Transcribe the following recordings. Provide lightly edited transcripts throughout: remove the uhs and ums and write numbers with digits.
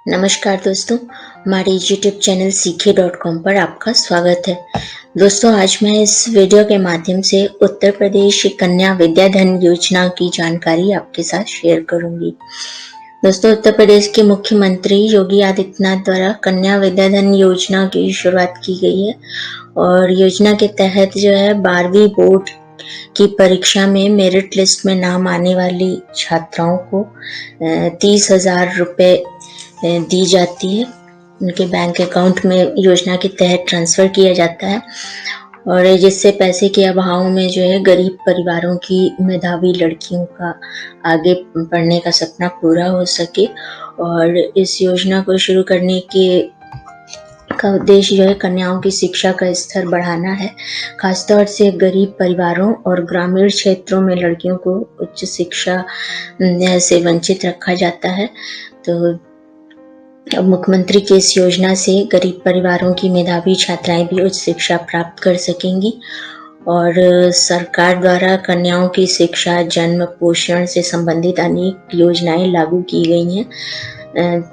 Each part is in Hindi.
नमस्कार दोस्तों, हमारे यूट्यूब चैनल सीखे.com पर आपका स्वागत है। दोस्तों, आज मैं इस वीडियो के माध्यम से उत्तर प्रदेश कन्या विद्याधन योजना की जानकारी आपके साथ शेयर करूंगी। दोस्तों, उत्तर प्रदेश के मुख्यमंत्री योगी आदित्यनाथ द्वारा कन्या विद्याधन योजना की शुरुआत की गई है और योजना के तहत जो है 12वीं बोर्ड की परीक्षा में मेरिट लिस्ट में नाम आने वाली छात्राओं को 30,000 रुपये दी जाती है। उनके बैंक अकाउंट में योजना के तहत ट्रांसफर किया जाता है और जिससे पैसे के अभाव में जो है गरीब परिवारों की मेधावी लड़कियों का आगे पढ़ने का सपना पूरा हो सके। और इस योजना को शुरू करने का उद्देश्य जो है कन्याओं की शिक्षा का स्तर बढ़ाना है। खासतौर से गरीब परिवारों और ग्रामीण क्षेत्रों में लड़कियों को उच्च शिक्षा से वंचित रखा जाता है। तो अब मुख्यमंत्री की इस योजना से गरीब परिवारों की मेधावी छात्राएं भी उच्च शिक्षा प्राप्त कर सकेंगी और सरकार द्वारा कन्याओं की शिक्षा, जन्म, पोषण से संबंधित अनेक योजनाएं लागू की गई हैं।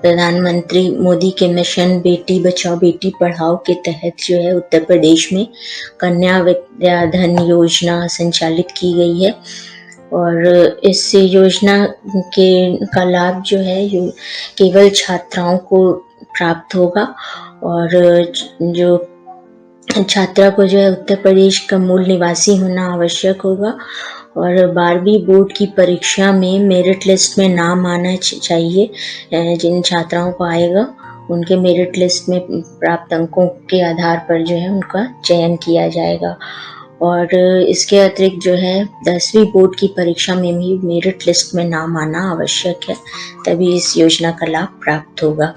प्रधानमंत्री मोदी के मिशन बेटी बचाओ बेटी पढ़ाओ के तहत जो है उत्तर प्रदेश में कन्या विद्याधन योजना संचालित की गई है और इस योजना का लाभ जो है केवल छात्राओं को प्राप्त होगा और जो छात्रा को जो है उत्तर प्रदेश का मूल निवासी होना आवश्यक होगा और 12वीं बोर्ड की परीक्षा में मेरिट लिस्ट में नाम आना चाहिए। जिन छात्राओं को आएगा उनके मेरिट लिस्ट में प्राप्त अंकों के आधार पर जो है उनका चयन किया जाएगा और इसके अतिरिक्त जो है 10वीं बोर्ड की परीक्षा में भी मेरिट लिस्ट में नाम आना आवश्यक है, तभी इस योजना का लाभ प्राप्त होगा।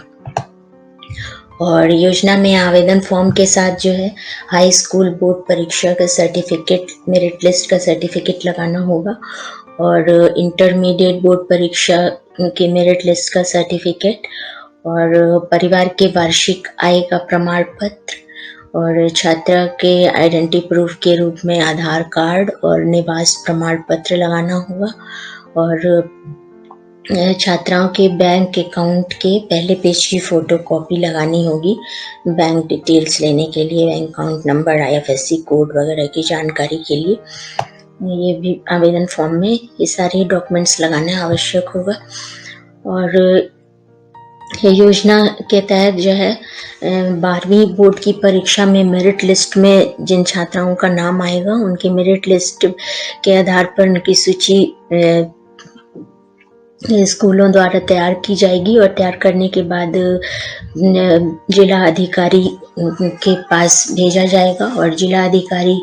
और योजना में आवेदन फॉर्म के साथ जो है हाई स्कूल बोर्ड परीक्षा का सर्टिफिकेट, मेरिट लिस्ट का सर्टिफिकेट लगाना होगा और इंटरमीडिएट बोर्ड परीक्षा के मेरिट लिस्ट का सर्टिफिकेट और परिवार के वार्षिक आय का प्रमाण पत्र और छात्रा के आइडेंटिटी प्रूफ के रूप में आधार कार्ड और निवास प्रमाण पत्र लगाना होगा और छात्राओं के बैंक अकाउंट के पहले पेज की फोटोकॉपी लगानी होगी बैंक डिटेल्स लेने के लिए, bank account number, IFSC code वगैरह की जानकारी के लिए। ये भी आवेदन फॉर्म में ये सारे डॉक्यूमेंट्स लगाना आवश्यक होगा और योजना के तहत जो है 12वीं बोर्ड की परीक्षा में मेरिट लिस्ट में जिन छात्राओं का नाम आएगा उनके मेरिट लिस्ट के आधार पर उनकी सूची स्कूलों द्वारा तैयार की जाएगी और तैयार करने के बाद जिला अधिकारी के पास भेजा जाएगा और जिला अधिकारी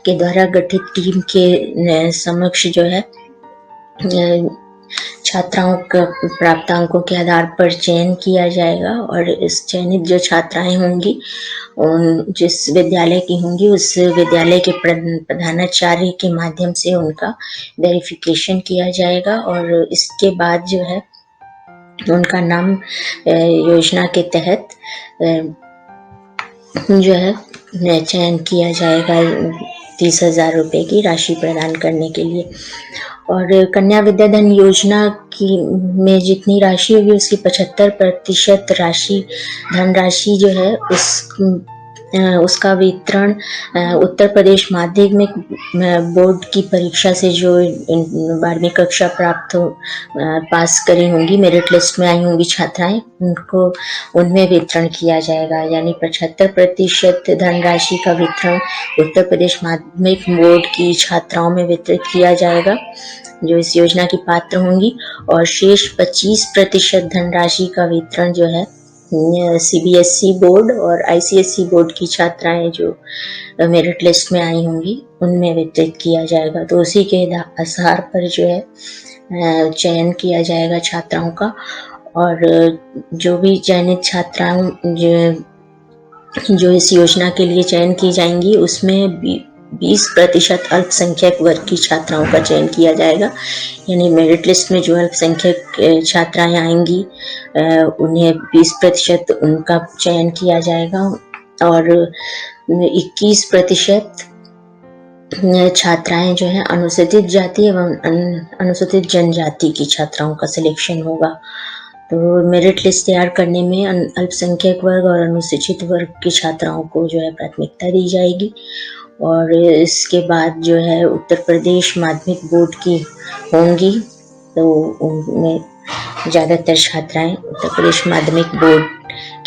के द्वारा गठित टीम के समक्ष जो है छात्राओं का प्राप्त अंकों के आधार पर चयन किया जाएगा और इस चयनित जो छात्राएं होंगी जिस विद्यालय की होंगी उस विद्यालय के प्रधानाचार्य के माध्यम से उनका वेरिफिकेशन किया जाएगा और इसके बाद जो है उनका नाम योजना के तहत जो है चयन किया जाएगा 30,000 रुपये की राशि प्रदान करने के लिए। और कन्या विद्याधन योजना की में जितनी राशि होगी उसकी 75% राशि धनराशि जो है उसका वितरण उत्तर प्रदेश माध्यमिक बोर्ड की परीक्षा से जो 12वीं कक्षा पास करी होंगी, मेरिट लिस्ट में आई होंगी छात्राएं, उनको उनमें वितरण किया जाएगा। यानी 75% धनराशि का वितरण उत्तर प्रदेश माध्यमिक बोर्ड की छात्राओं में वितरित किया जाएगा जो इस योजना की पात्र होंगी और शेष 25% धनराशि का वितरण जो है CBSE बोर्ड और ICSE बोर्ड की छात्राएं जो मेरिट लिस्ट में आई होंगी उनमें वितरित किया जाएगा। तो उसी के आधार पर जो है चयन किया जाएगा छात्राओं का और जो भी चयनित छात्राओं जो इस योजना के लिए चयन की जाएंगी उसमें 20% अल्पसंख्यक वर्ग की छात्राओं का चयन किया जाएगा। यानी मेरिट लिस्ट में जो अल्पसंख्यक छात्राएं आएंगी उन्हें 20% उनका चयन किया जाएगा और 21% छात्राएं जो है अनुसूचित जाति एवं अनुसूचित जनजाति की छात्राओं का सिलेक्शन होगा। तो मेरिट लिस्ट तैयार करने में अल्पसंख्यक वर्ग और अनुसूचित वर्ग की छात्राओं को जो है प्राथमिकता दी जाएगी। और इसके बाद जो है उत्तर प्रदेश माध्यमिक बोर्ड की होंगी, तो उनमें ज़्यादातर छात्राएं उत्तर प्रदेश माध्यमिक बोर्ड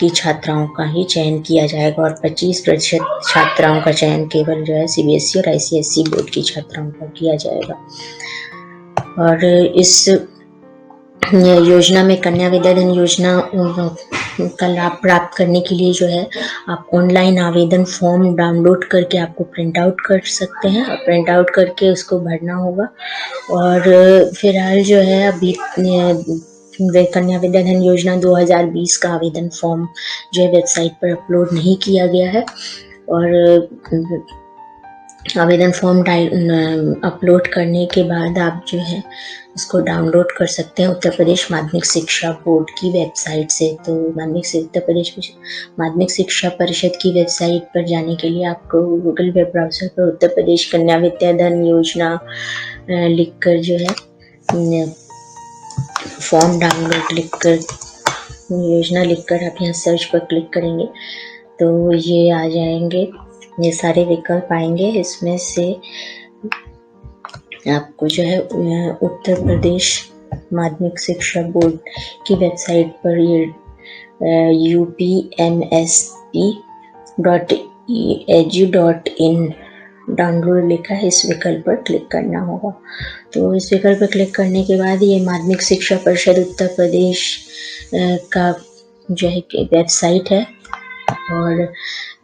की छात्राओं का ही चयन किया जाएगा और 25% छात्राओं का चयन केवल जो है सीबीएसई और आईसीएसई बोर्ड की छात्राओं का किया जाएगा। और इस योजना में कन्या विद्याधन योजना का लाभ प्राप्त करने के लिए जो है आप ऑनलाइन आवेदन फॉर्म डाउनलोड करके आपको प्रिंट आउट कर सकते हैं और प्रिंट आउट करके उसको भरना होगा। और फिलहाल जो है अभी कन्या विद्याधन योजना 2020 का आवेदन फॉर्म जो है वेबसाइट पर अपलोड नहीं किया गया है। और आवेदन फॉर्म अपलोड करने के बाद आप जो है उसको डाउनलोड कर सकते हैं उत्तर प्रदेश माध्यमिक शिक्षा बोर्ड की वेबसाइट से। तो उत्तर प्रदेश माध्यमिक शिक्षा परिषद की वेबसाइट पर जाने के लिए आपको गूगल वेब ब्राउज़र पर उत्तर प्रदेश कन्या विद्याधन योजना लिखकर जो है फॉर्म डाउनलोड लिखकर योजना लिखकर आप यहाँ सर्च पर क्लिक करेंगे तो ये आ जाएंगे, ये सारे विकल्प आएंगे। इसमें से आपको जो है उत्तर प्रदेश माध्यमिक शिक्षा बोर्ड की वेबसाइट पर ये upmsp.edu.in डाउनलोड लिखा है, इस विकल्प पर क्लिक करना होगा। तो इस विकल्प पर क्लिक करने के बाद ये माध्यमिक शिक्षा परिषद उत्तर प्रदेश का जो है वेबसाइट है और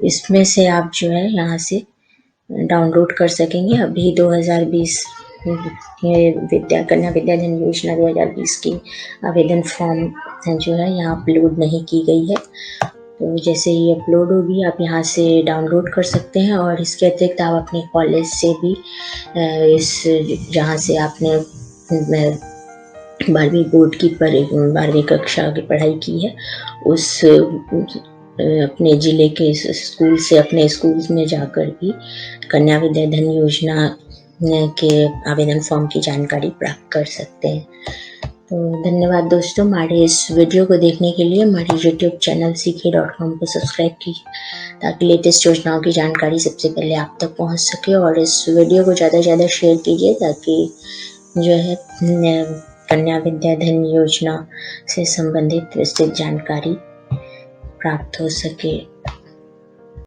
इसमें से आप जो है यहाँ से डाउनलोड कर सकेंगे। अभी 2020 ये कन्या विद्याधन योजना 2020 की आवेदन फॉर्म जो है यहाँ अपलोड नहीं की गई है। तो जैसे ही अपलोड होगी आप यहाँ से डाउनलोड कर सकते हैं। और इसके अतिरिक्त आप अपने कॉलेज से भी जहाँ से आपने 12वीं बोर्ड की 12वीं कक्षा की पढ़ाई की है उस अपने ज़िले के स्कूल से अपने स्कूल्स में जाकर भी कन्या विद्याधन योजना के आवेदन फॉर्म की जानकारी प्राप्त कर सकते हैं। तो धन्यवाद दोस्तों, हमारे इस वीडियो को देखने के लिए हमारे यूट्यूब चैनल CK.com को सब्सक्राइब कीजिए ताकि लेटेस्ट योजनाओं की जानकारी सबसे पहले आप तक पहुंच सके। और इस वीडियो को ज़्यादा से ज़्यादा शेयर कीजिए ताकि जो है कन्या विद्याधन योजना से संबंधित विस्तृत जानकारी प्राप्त हो सके।